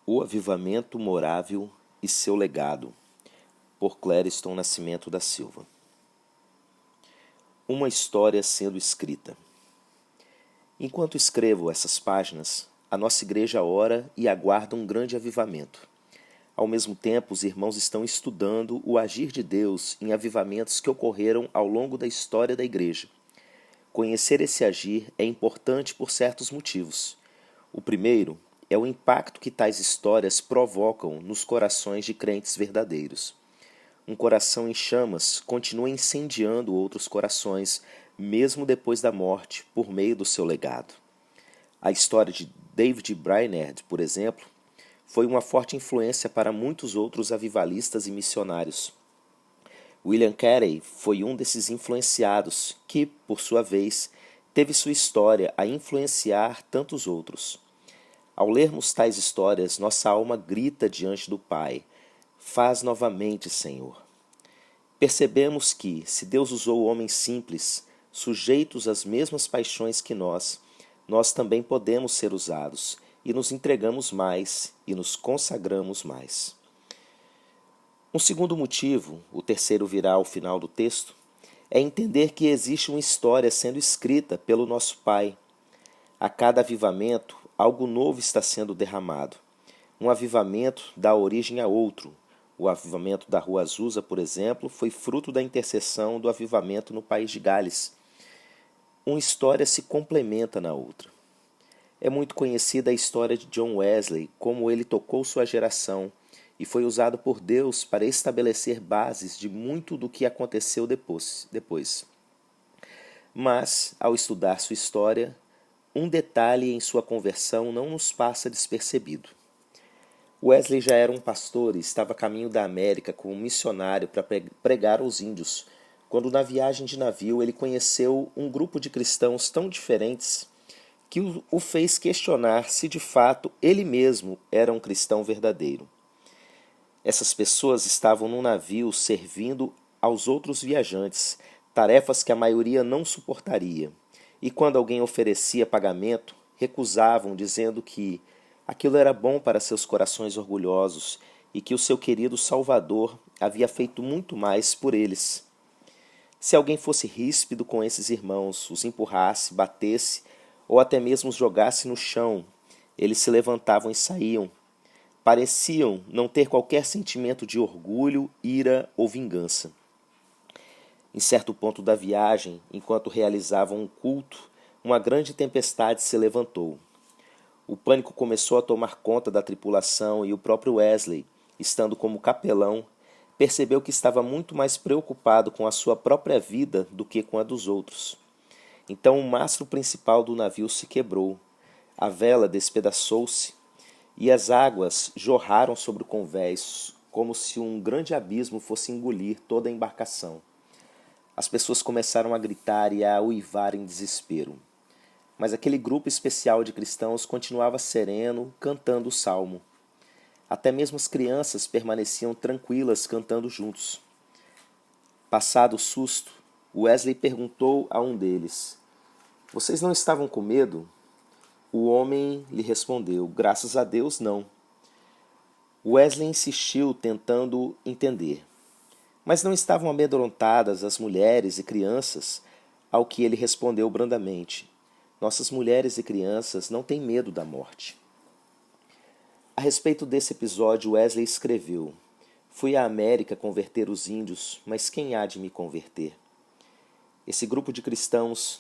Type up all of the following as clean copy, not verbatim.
O Avivamento Morável e seu Legado, por Clériston Nascimento da Silva. Uma história sendo escrita. Enquanto escrevo essas páginas, a nossa igreja ora e aguarda um grande avivamento. Ao mesmo tempo, os irmãos estão estudando o agir de Deus em avivamentos que ocorreram ao longo da história da igreja. Conhecer esse agir é importante por certos motivos. O primeiro é o impacto que tais histórias provocam nos corações de crentes verdadeiros. Um coração em chamas continua incendiando outros corações, mesmo depois da morte, por meio do seu legado. A história de David Brainerd, por exemplo, foi uma forte influência para muitos outros avivalistas e missionários. William Carey foi um desses influenciados que, por sua vez, teve sua história a influenciar tantos outros. Ao lermos tais histórias, nossa alma grita diante do Pai: faz novamente, Senhor. Percebemos que, se Deus usou homens simples, sujeitos às mesmas paixões que nós também podemos ser usados, e nos entregamos mais e nos consagramos mais. Um segundo motivo, o terceiro virá ao final do texto, é entender que existe uma história sendo escrita pelo nosso Pai. A cada avivamento, algo novo está sendo derramado. Um avivamento dá origem a outro. O avivamento da Rua Azusa, por exemplo, foi fruto da intercessão do avivamento no país de Gales. Uma história se complementa na outra. É muito conhecida a história de John Wesley, como ele tocou sua geração e foi usado por Deus para estabelecer bases de muito do que aconteceu depois. Mas, ao estudar sua história, um detalhe em sua conversão não nos passa despercebido. Wesley já era um pastor e estava a caminho da América como missionário para pregar aos índios, quando na viagem de navio ele conheceu um grupo de cristãos tão diferentes que o fez questionar se de fato ele mesmo era um cristão verdadeiro. Essas pessoas estavam num navio servindo aos outros viajantes, tarefas que a maioria não suportaria, e quando alguém oferecia pagamento, recusavam, dizendo que aquilo era bom para seus corações orgulhosos e que o seu querido Salvador havia feito muito mais por eles. Se alguém fosse ríspido com esses irmãos, os empurrasse, batesse ou até mesmo os jogasse no chão, eles se levantavam e saíam. Pareciam não ter qualquer sentimento de orgulho, ira ou vingança. Em certo ponto da viagem, enquanto realizavam um culto, uma grande tempestade se levantou. O pânico começou a tomar conta da tripulação e o próprio Wesley, estando como capelão, percebeu que estava muito mais preocupado com a sua própria vida do que com a dos outros. Então o mastro principal do navio se quebrou, a vela despedaçou-se e as águas jorraram sobre o convés, como se um grande abismo fosse engolir toda a embarcação. As pessoas começaram a gritar e a uivar em desespero. Mas aquele grupo especial de cristãos continuava sereno, cantando o salmo. Até mesmo as crianças permaneciam tranquilas cantando juntos. Passado o susto, Wesley perguntou a um deles: vocês não estavam com medo? O homem lhe respondeu: graças a Deus, não. Wesley insistiu, tentando entender. Mas não estavam amedrontadas as mulheres e crianças? Ao que ele respondeu brandamente: nossas mulheres e crianças não têm medo da morte. A respeito desse episódio, Wesley escreveu: fui à América converter os índios, mas quem há de me converter? Esse grupo de cristãos,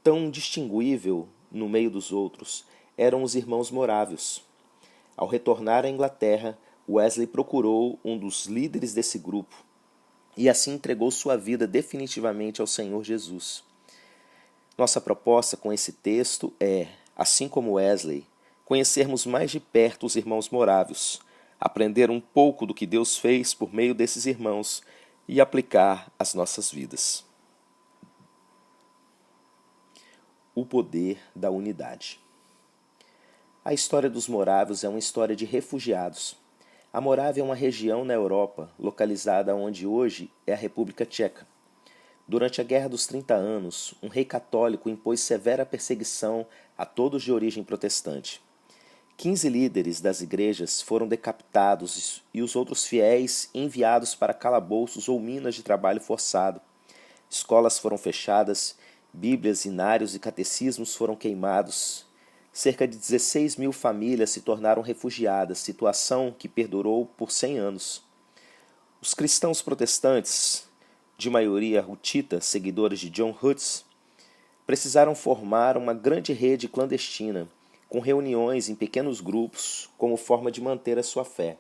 tão distinguível no meio dos outros, eram os irmãos morávios. Ao retornar à Inglaterra, Wesley procurou um dos líderes desse grupo e assim entregou sua vida definitivamente ao Senhor Jesus. Nossa proposta com esse texto é, assim como Wesley, conhecermos mais de perto os irmãos morávios, aprender um pouco do que Deus fez por meio desses irmãos e aplicar às nossas vidas. O poder da unidade. A história dos morávios é uma história de refugiados. A Morávia é uma região na Europa, localizada onde hoje é a República Tcheca. Durante a Guerra dos 30 Anos, um rei católico impôs severa perseguição a todos de origem protestante. 15 líderes das igrejas foram decapitados e os outros fiéis enviados para calabouços ou minas de trabalho forçado. Escolas foram fechadas, bíblias, inários e catecismos foram queimados. Cerca de 16.000 famílias se tornaram refugiadas, situação que perdurou por 100 anos. Os cristãos protestantes, de maioria hutita, seguidores de John Hus, precisaram formar uma grande rede clandestina, com reuniões em pequenos grupos, como forma de manter a sua fé.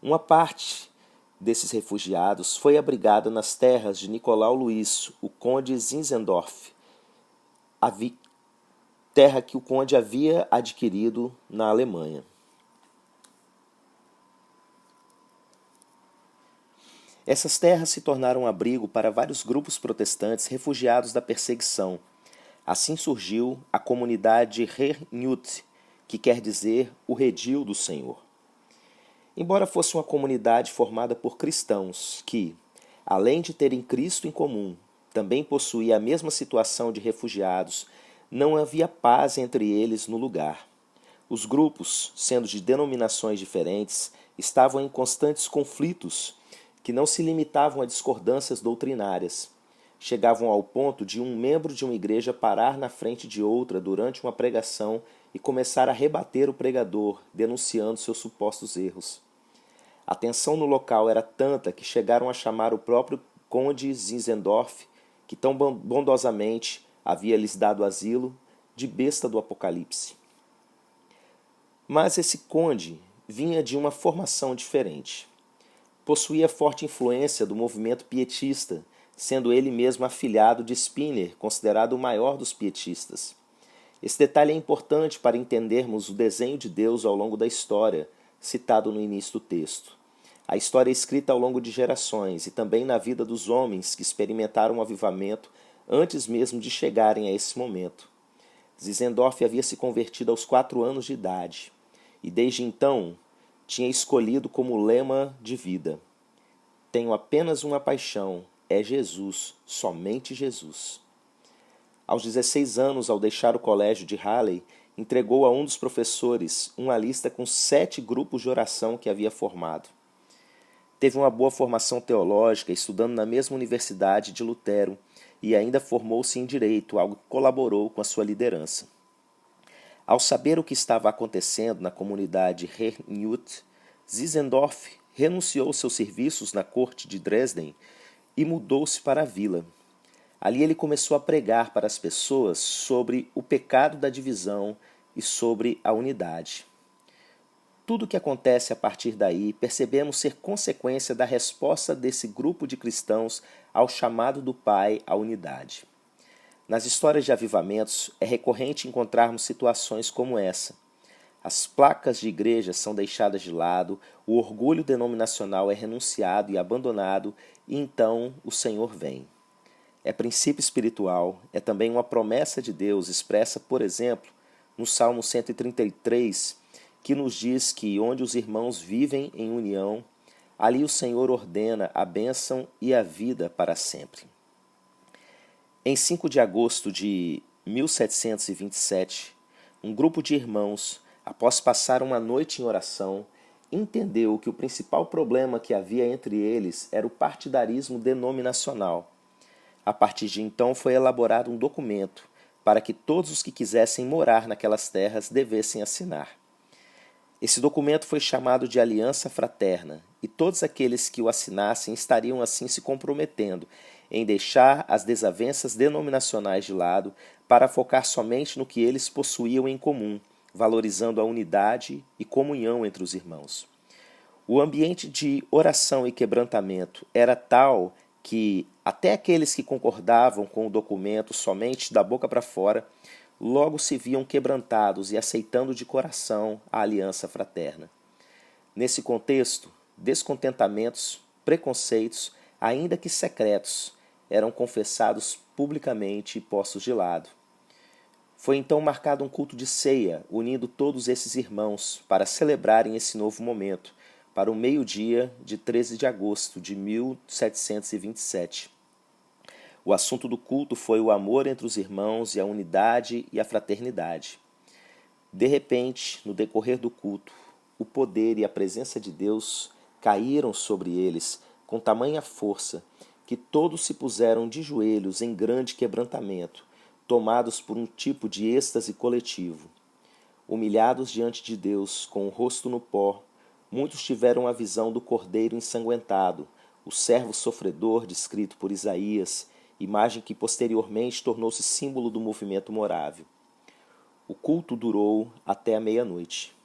Uma parte desses refugiados foi abrigada nas terras de Nicolau Luiz, o conde Zinzendorf, terra que o conde havia adquirido na Alemanha. Essas terras se tornaram abrigo para vários grupos protestantes refugiados da perseguição. Assim surgiu a comunidade Herrnhut, que quer dizer o redil do Senhor. Embora fosse uma comunidade formada por cristãos que, além de terem Cristo em comum, também possuía a mesma situação de refugiados, não havia paz entre eles no lugar. Os grupos, sendo de denominações diferentes, estavam em constantes conflitos que não se limitavam a discordâncias doutrinárias. Chegavam ao ponto de um membro de uma igreja parar na frente de outra durante uma pregação e começar a rebater o pregador, denunciando seus supostos erros. A tensão no local era tanta que chegaram a chamar o próprio conde Zinzendorf, que tão bondosamente havia lhes dado asilo, de besta do Apocalipse. Mas esse conde vinha de uma formação diferente. Possuía forte influência do movimento pietista, sendo ele mesmo afilhado de Spinner, considerado o maior dos pietistas. Esse detalhe é importante para entendermos o desenho de Deus ao longo da história, citado no início do texto. A história é escrita ao longo de gerações e também na vida dos homens que experimentaram o avivamento antes mesmo de chegarem a esse momento. Zinzendorf havia se convertido aos 4 anos de idade e desde então tinha escolhido como lema de vida: tenho apenas uma paixão, é Jesus, somente Jesus. Aos 16 anos, ao deixar o colégio de Halle, entregou a um dos professores uma lista com 7 grupos de oração que havia formado. Teve uma boa formação teológica, estudando na mesma universidade de Lutero, e ainda formou-se em direito, algo que colaborou com a sua liderança. Ao saber o que estava acontecendo na comunidade Herrnhut, Zinzendorf renunciou seus serviços na corte de Dresden e mudou-se para a vila. Ali ele começou a pregar para as pessoas sobre o pecado da divisão e sobre a unidade. Tudo o que acontece a partir daí percebemos ser consequência da resposta desse grupo de cristãos ao chamado do Pai à unidade. Nas histórias de avivamentos, é recorrente encontrarmos situações como essa. As placas de igrejas são deixadas de lado, o orgulho denominacional é renunciado e abandonado, e então o Senhor vem. É princípio espiritual, é também uma promessa de Deus expressa, por exemplo, no Salmo 133, que nos diz que onde os irmãos vivem em união, ali o Senhor ordena a bênção e a vida para sempre. Em 5 de agosto de 1727, um grupo de irmãos, após passar uma noite em oração, entendeu que o principal problema que havia entre eles era o partidarismo denominacional. A partir de então foi elaborado um documento para que todos os que quisessem morar naquelas terras devessem assinar. Esse documento foi chamado de Aliança Fraterna, e todos aqueles que o assinassem estariam assim se comprometendo em deixar as desavenças denominacionais de lado para focar somente no que eles possuíam em comum, valorizando a unidade e comunhão entre os irmãos. O ambiente de oração e quebrantamento era tal que até aqueles que concordavam com o documento somente da boca para fora logo se viam quebrantados e aceitando de coração a aliança fraterna. Nesse contexto, descontentamentos, preconceitos, ainda que secretos, eram confessados publicamente e postos de lado. Foi então marcado um culto de ceia, unindo todos esses irmãos para celebrarem esse novo momento, para o meio-dia de 13 de agosto de 1727. O assunto do culto foi o amor entre os irmãos e a unidade e a fraternidade. De repente, no decorrer do culto, o poder e a presença de Deus caíram sobre eles com tamanha força que todos se puseram de joelhos em grande quebrantamento, tomados por um tipo de êxtase coletivo. Humilhados diante de Deus, com o rosto no pó, muitos tiveram a visão do cordeiro ensanguentado, o servo sofredor descrito por Isaías, imagem que posteriormente tornou-se símbolo do movimento morável. O culto durou até a meia-noite.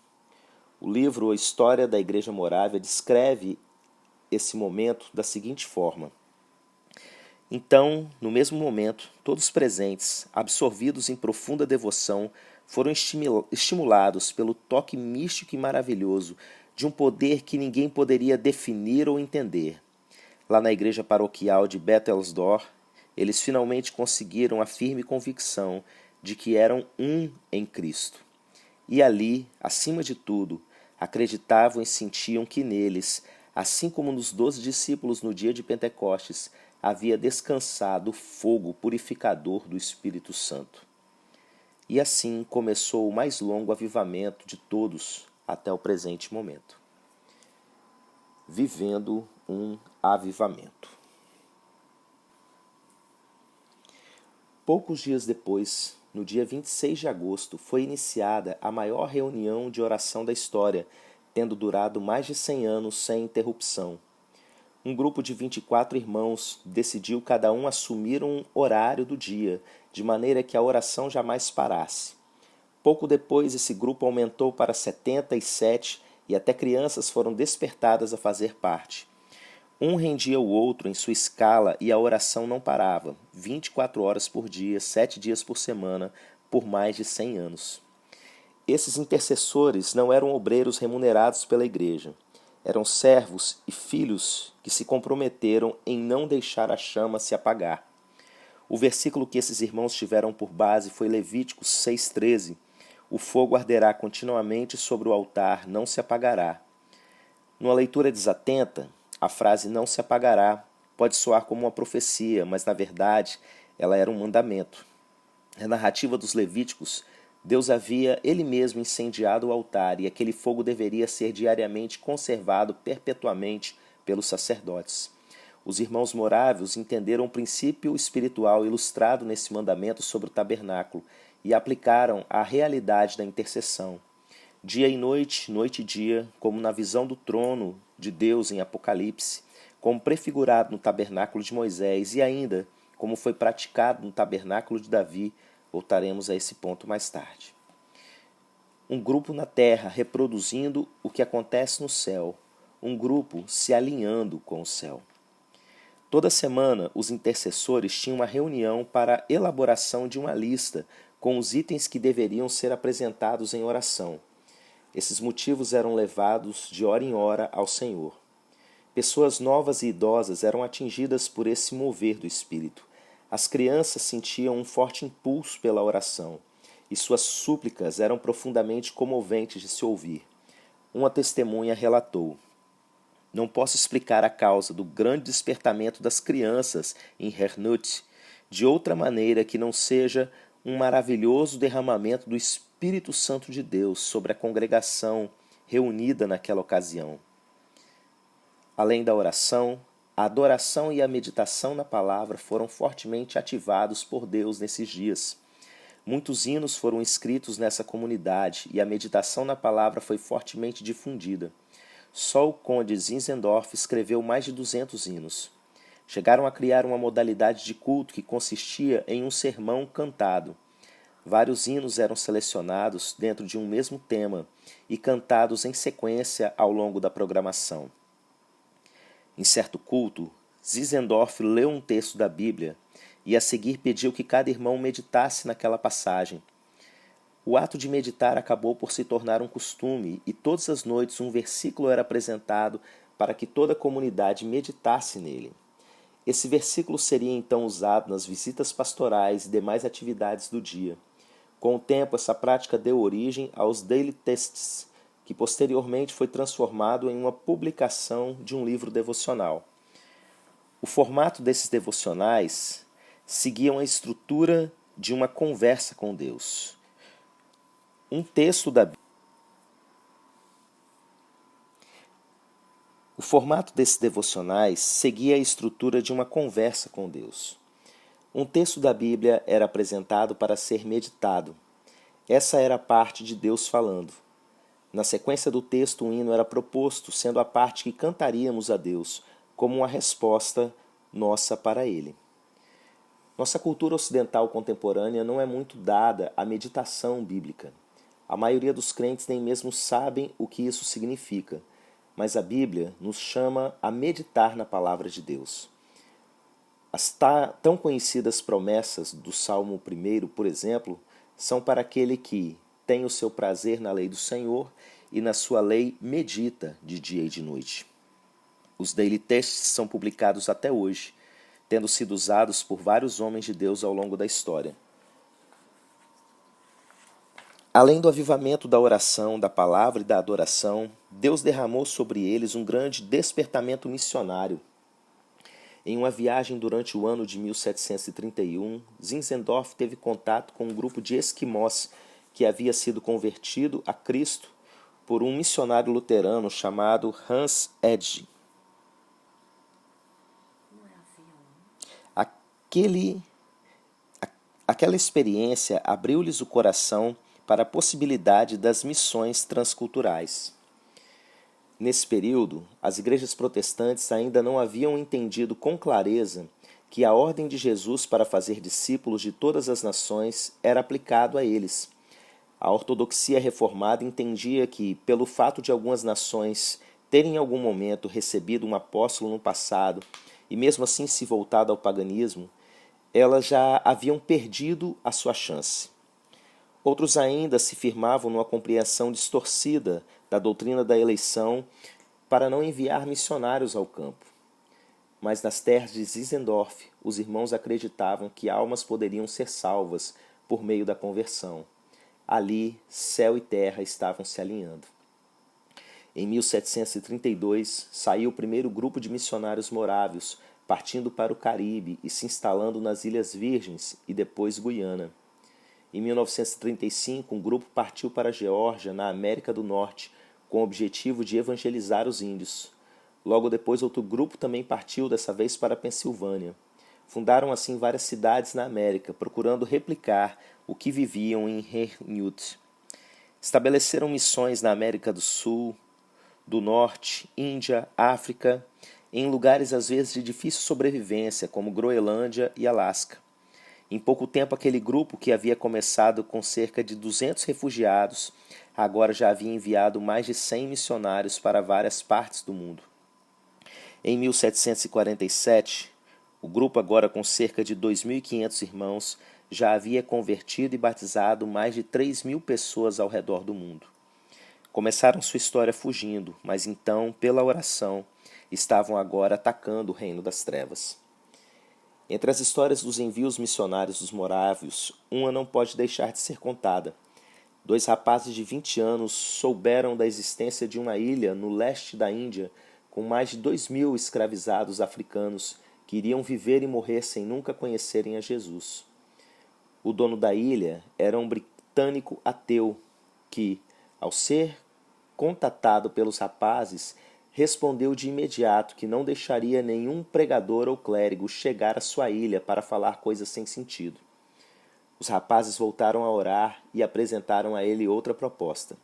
O livro A História da Igreja Morávia descreve esse momento da seguinte forma. Então, no mesmo momento, todos presentes, absorvidos em profunda devoção, foram estimulados pelo toque místico e maravilhoso de um poder que ninguém poderia definir ou entender. Lá na igreja paroquial de Bettelsdorf, eles finalmente conseguiram a firme convicção de que eram um em Cristo. E ali, acima de tudo, acreditavam e sentiam que neles, assim como nos 12 discípulos no dia de Pentecostes, havia descansado o fogo purificador do Espírito Santo. E assim começou o mais longo avivamento de todos até o presente momento. Vivendo um avivamento. Poucos dias depois, no dia 26 de agosto, foi iniciada a maior reunião de oração da história, tendo durado mais de 100 anos sem interrupção. Um grupo de 24 irmãos decidiu cada um assumir um horário do dia, de maneira que a oração jamais parasse. Pouco depois, esse grupo aumentou para 77 e até crianças foram despertadas a fazer parte. Um rendia o outro em sua escala e a oração não parava, 24 horas por dia, 7 dias por semana, por mais de 100 anos. Esses intercessores não eram obreiros remunerados pela igreja. Eram servos e filhos que se comprometeram em não deixar a chama se apagar. O versículo que esses irmãos tiveram por base foi Levíticos 6,13. O fogo arderá continuamente sobre o altar, não se apagará. Numa leitura desatenta, a frase não se apagará pode soar como uma profecia, mas na verdade ela era um mandamento. Na narrativa dos Levíticos, Deus havia ele mesmo incendiado o altar e aquele fogo deveria ser diariamente conservado perpetuamente pelos sacerdotes. Os irmãos morávios entenderam o princípio espiritual ilustrado nesse mandamento sobre o tabernáculo e aplicaram à realidade da intercessão. Dia e noite, noite e dia, como na visão do trono de Deus em Apocalipse, como prefigurado no tabernáculo de Moisés e ainda como foi praticado no tabernáculo de Davi. Voltaremos a esse ponto mais tarde. Um grupo na terra reproduzindo o que acontece no céu, um grupo se alinhando com o céu. Toda semana, os intercessores tinham uma reunião para a elaboração de uma lista com os itens que deveriam ser apresentados em oração. Esses motivos eram levados de hora em hora ao Senhor. Pessoas novas e idosas eram atingidas por esse mover do Espírito. As crianças sentiam um forte impulso pela oração, e suas súplicas eram profundamente comoventes de se ouvir. Uma testemunha relatou: Não posso explicar a causa do grande despertamento das crianças em Hernut de outra maneira que não seja um maravilhoso derramamento do Espírito Santo de Deus sobre a congregação reunida naquela ocasião. Além da oração, a adoração e a meditação na palavra foram fortemente ativados por Deus nesses dias. Muitos hinos foram escritos nessa comunidade e a meditação na palavra foi fortemente difundida. Só o conde Zinzendorf escreveu mais de 200 hinos. Chegaram a criar uma modalidade de culto que consistia em um sermão cantado. Vários hinos eram selecionados dentro de um mesmo tema e cantados em sequência ao longo da programação. Em certo culto, Zinzendorf leu um texto da Bíblia e a seguir pediu que cada irmão meditasse naquela passagem. O ato de meditar acabou por se tornar um costume e todas as noites um versículo era apresentado para que toda a comunidade meditasse nele. Esse versículo seria então usado nas visitas pastorais e demais atividades do dia. Com o tempo, essa prática deu origem aos Daily Texts, que posteriormente foi transformado em uma publicação de um livro devocional. O formato desses devocionais seguiam a estrutura de uma conversa com Deus. Um texto da Bíblia. O formato desses devocionais seguia a estrutura de uma conversa com Deus. Um texto da Bíblia era apresentado para ser meditado. Essa era a parte de Deus falando. Na sequência do texto, um hino era proposto, sendo a parte que cantaríamos a Deus, como uma resposta nossa para Ele. Nossa cultura ocidental contemporânea não é muito dada à meditação bíblica. A maioria dos crentes nem mesmo sabem o que isso significa, mas a Bíblia nos chama a meditar na palavra de Deus. As tão conhecidas promessas do Salmo 1, por exemplo, são para aquele que tem o seu prazer na lei do Senhor e na sua lei medita de dia e de noite. Os daily texts são publicados até hoje, tendo sido usados por vários homens de Deus ao longo da história. Além do avivamento da oração, da palavra e da adoração, Deus derramou sobre eles um grande despertamento missionário. Em uma viagem durante o ano de 1731, Zinzendorf teve contato com um grupo de esquimós que havia sido convertido a Cristo por um missionário luterano chamado Hans Edge. Aquela experiência abriu-lhes o coração para a possibilidade das missões transculturais. Nesse período, as igrejas protestantes ainda não haviam entendido com clareza que a ordem de Jesus para fazer discípulos de todas as nações era aplicado a eles. A ortodoxia reformada entendia que, pelo fato de algumas nações terem em algum momento recebido um apóstolo no passado e mesmo assim se voltado ao paganismo, elas já haviam perdido a sua chance. Outros ainda se firmavam numa compreensão distorcida da doutrina da eleição para não enviar missionários ao campo. Mas nas terras de Zinzendorf, os irmãos acreditavam que almas poderiam ser salvas por meio da conversão. Ali, céu e terra estavam se alinhando. Em 1732, saiu o primeiro grupo de missionários morávios, partindo para o Caribe e se instalando nas Ilhas Virgens e depois Guiana. Em 1935, um grupo partiu para a Geórgia, na América do Norte, com o objetivo de evangelizar os índios. Logo depois, outro grupo também partiu, dessa vez para a Pensilvânia. Fundaram assim várias cidades na América, procurando replicar o que viviam em Herrnhut. Estabeleceram missões na América do Sul, do Norte, Índia, África, em lugares às vezes de difícil sobrevivência, como Groenlândia e Alasca. Em pouco tempo, aquele grupo, que havia começado com cerca de 200 refugiados, agora já havia enviado mais de 100 missionários para várias partes do mundo. Em 1747, o grupo, agora com cerca de 2.500 irmãos, já havia convertido e batizado mais de 3.000 pessoas ao redor do mundo. Começaram sua história fugindo, mas então, pela oração, estavam agora atacando o reino das trevas. Entre as histórias dos envios missionários dos morávios, uma não pode deixar de ser contada. 2 rapazes de 20 anos souberam da existência de uma ilha no leste da Índia com mais de 2.000 escravizados africanos que iriam viver e morrer sem nunca conhecerem a Jesus. O dono da ilha era um britânico ateu que, ao ser contatado pelos rapazes, respondeu de imediato que não deixaria nenhum pregador ou clérigo chegar à sua ilha para falar coisas sem sentido. Os rapazes voltaram a orar e apresentaram a ele outra proposta.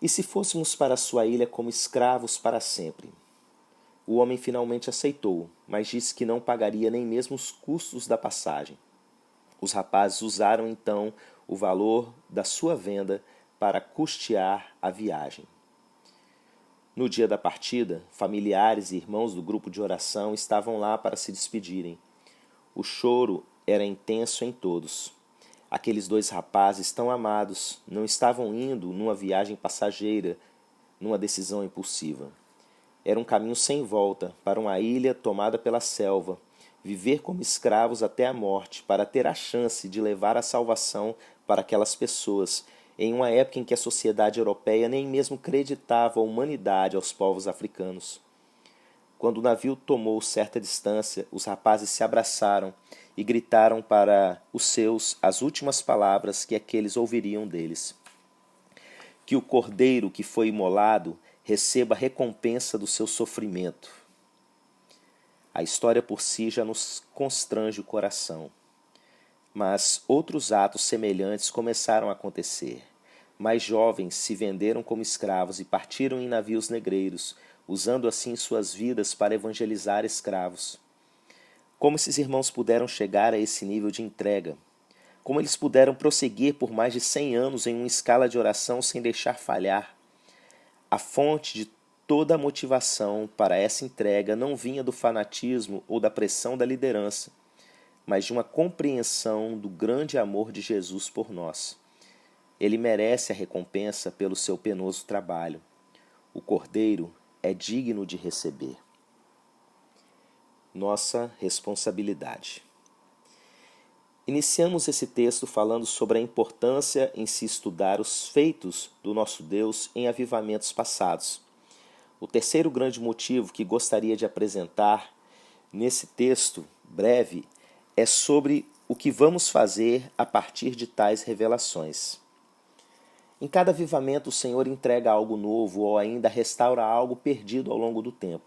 E se fôssemos para a sua ilha como escravos para sempre? O homem finalmente aceitou, mas disse que não pagaria nem mesmo os custos da passagem. Os rapazes usaram então o valor da sua venda para custear a viagem. No dia da partida, familiares e irmãos do grupo de oração estavam lá para se despedirem. O choro era intenso em todos. Aqueles 2 rapazes tão amados não estavam indo numa viagem passageira, numa decisão impulsiva. Era um caminho sem volta para uma ilha tomada pela selva, viver como escravos até a morte para ter a chance de levar a salvação para aquelas pessoas, em uma época em que a sociedade europeia nem mesmo acreditava a humanidade aos povos africanos. Quando o navio tomou certa distância, os rapazes se abraçaram e gritaram para os seus as últimas palavras que aqueles ouviriam deles. que o cordeiro que foi imolado receba a recompensa do seu sofrimento. A história por si já nos constrange o coração. Mas outros atos semelhantes começaram a acontecer. Mais jovens se venderam como escravos e partiram em navios negreiros, usando assim suas vidas para evangelizar escravos. Como esses irmãos puderam chegar a esse nível de entrega? Como eles puderam prosseguir por mais de 100 anos em uma escala de oração sem deixar falhar? A fonte de toda a motivação para essa entrega não vinha do fanatismo ou da pressão da liderança, mas de uma compreensão do grande amor de Jesus por nós. Ele merece a recompensa pelo seu penoso trabalho. O Cordeiro é digno de receber. Nossa responsabilidade. Iniciamos esse texto falando sobre a importância em se estudar os feitos do nosso Deus em avivamentos passados. O terceiro grande motivo que gostaria de apresentar nesse texto breve é sobre o que vamos fazer a partir de tais revelações. Em cada avivamento, o Senhor entrega algo novo ou ainda restaura algo perdido ao longo do tempo.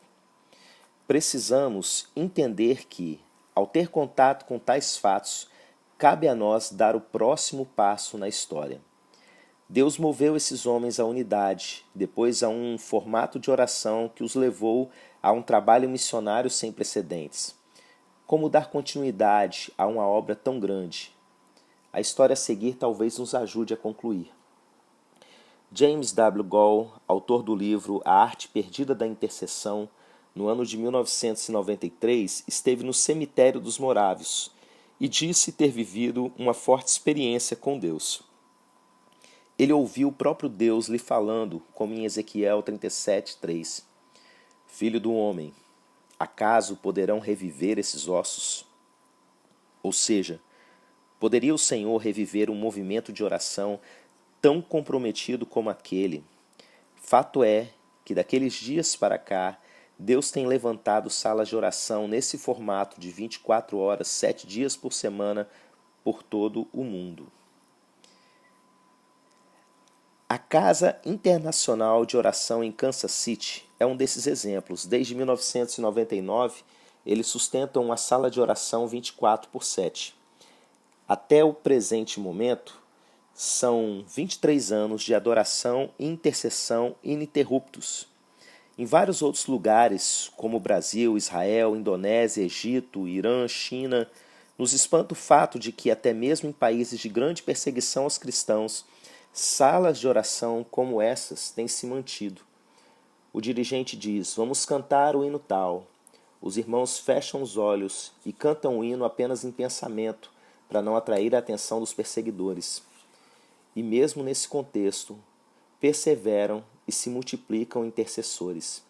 Precisamos entender que, ao ter contato com tais fatos, cabe a nós dar o próximo passo na história. Deus moveu esses homens à unidade, depois a um formato de oração que os levou a um trabalho missionário sem precedentes. Como dar continuidade a uma obra tão grande? A história a seguir talvez nos ajude a concluir. James W. Goll, autor do livro A Arte Perdida da Intercessão, no ano de 1993, esteve no cemitério dos Morávios e disse ter vivido uma forte experiência com Deus. Ele ouviu o próprio Deus lhe falando, como em Ezequiel 37:3. Filho do homem, acaso poderão reviver esses ossos? Ou seja, poderia o Senhor reviver um movimento de oração tão comprometido como aquele? Fato é que daqueles dias para cá, Deus tem levantado salas de oração nesse formato de 24 horas, 7 dias por semana, por todo o mundo. A Casa Internacional de Oração em Kansas City é um desses exemplos. Desde 1999, eles sustentam uma sala de oração 24/7. Até o presente momento, são 23 anos de adoração e intercessão ininterruptos. Em vários outros lugares, como Brasil, Israel, Indonésia, Egito, Irã, China, nos espanta o fato de que até mesmo em países de grande perseguição aos cristãos, salas de oração como essas têm se mantido. O dirigente diz: vamos cantar o hino tal. Os irmãos fecham os olhos e cantam o hino apenas em pensamento, para não atrair a atenção dos perseguidores. E mesmo nesse contexto, perseveram e se multiplicam intercessores.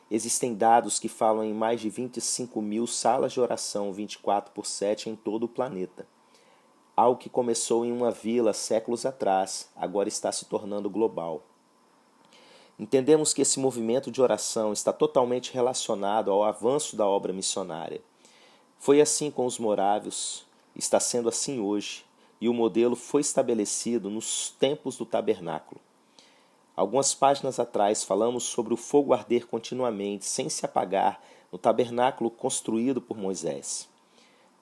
Existem dados que falam em mais de 25 mil salas de oração 24/7 em todo o planeta. Algo que começou em uma vila séculos atrás, agora está se tornando global. Entendemos que esse movimento de oração está totalmente relacionado ao avanço da obra missionária. Foi assim com os morávios, está sendo assim hoje, e o modelo foi estabelecido nos tempos do tabernáculo. Algumas páginas atrás falamos sobre o fogo arder continuamente, sem se apagar, no tabernáculo construído por Moisés.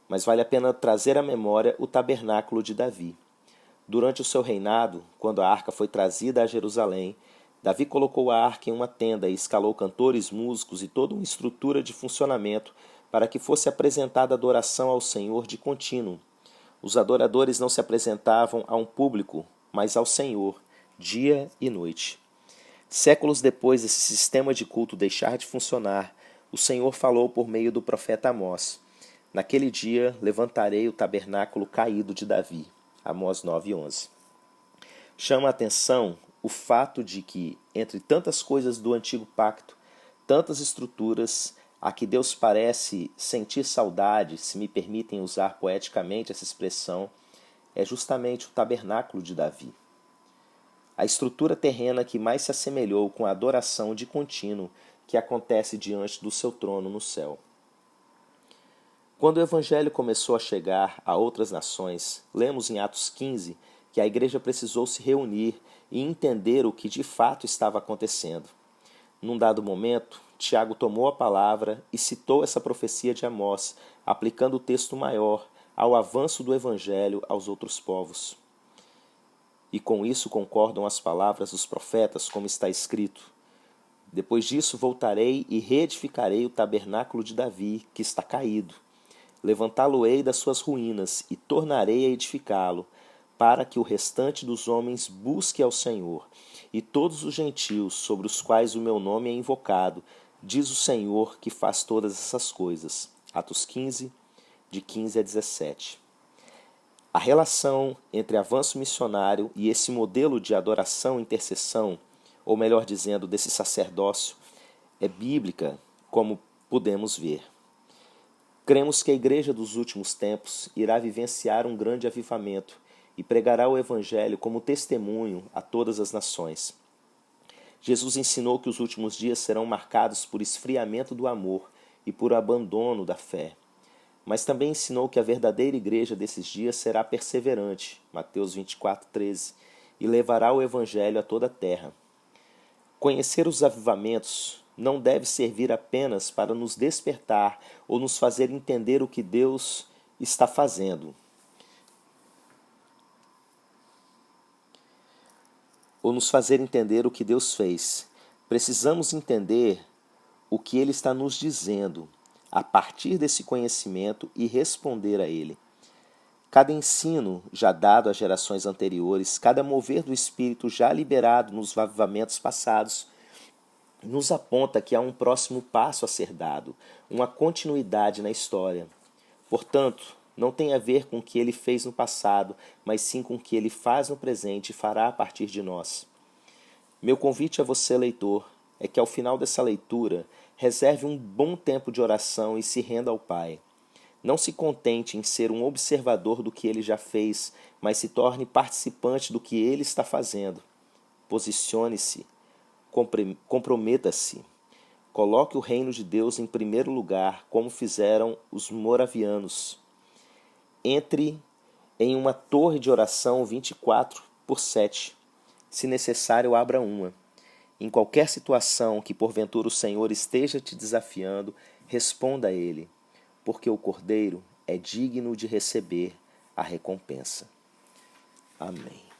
Mas vale a pena trazer à memória o tabernáculo de Davi. Durante o seu reinado, quando a arca foi trazida a Jerusalém, Davi colocou a arca em uma tenda e escalou cantores, músicos e toda uma estrutura de funcionamento para que fosse apresentada adoração ao Senhor de contínuo. Os adoradores não se apresentavam a um público, mas ao Senhor, dia e noite. Séculos depois desse sistema de culto deixar de funcionar, o Senhor falou por meio do profeta Amós: naquele dia levantarei o tabernáculo caído de Davi. Amós 9:11. Chama a atenção o fato de que, entre tantas coisas do antigo pacto, tantas estruturas, a que Deus parece sentir saudade, se me permitem usar poeticamente essa expressão, é justamente o tabernáculo de Davi. A estrutura terrena que mais se assemelhou com a adoração de contínuo que acontece diante do seu trono no céu. Quando o Evangelho começou a chegar a outras nações, lemos em Atos 15 que a igreja precisou se reunir e entender o que de fato estava acontecendo. Num dado momento, Tiago tomou a palavra e citou essa profecia de Amós, aplicando o texto maior ao avanço do Evangelho aos outros povos. E com isso concordam as palavras dos profetas, como está escrito: depois disso voltarei e reedificarei o tabernáculo de Davi, que está caído. Levantá-lo-ei das suas ruínas e tornarei a edificá-lo, para que o restante dos homens busque ao Senhor, e todos os gentios sobre os quais o meu nome é invocado, diz o Senhor que faz todas essas coisas. Atos 15, de 15 a 17. A relação entre avanço missionário e esse modelo de adoração e intercessão, ou melhor dizendo, desse sacerdócio, é bíblica, como podemos ver. Cremos que a Igreja dos últimos tempos irá vivenciar um grande avivamento e pregará o Evangelho como testemunho a todas as nações. Jesus ensinou que os últimos dias serão marcados por esfriamento do amor e por abandono da fé. Mas também ensinou que a verdadeira igreja desses dias será perseverante, Mateus 24:13, e levará o Evangelho a toda a terra. Conhecer os avivamentos não deve servir apenas para nos despertar ou nos fazer entender o que Deus está fazendo, ou nos fazer entender o que Deus fez. Precisamos entender o que Ele está nos dizendo a partir desse conhecimento e responder a ele. Cada ensino já dado às gerações anteriores, cada mover do Espírito já liberado nos avivamentos passados, nos aponta que há um próximo passo a ser dado, uma continuidade na história. Portanto, não tem a ver com o que ele fez no passado, mas sim com o que ele faz no presente e fará a partir de nós. Meu convite a você, leitor, é que ao final dessa leitura, reserve um bom tempo de oração e se renda ao Pai. Não se contente em ser um observador do que ele já fez, mas se torne participante do que ele está fazendo. Posicione-se, comprometa-se. Coloque o reino de Deus em primeiro lugar, como fizeram os moravianos. Entre em uma torre de oração 24/7. Se necessário, abra uma. Em qualquer situação que porventura o Senhor esteja te desafiando, responda a Ele, porque o Cordeiro é digno de receber a recompensa. Amém.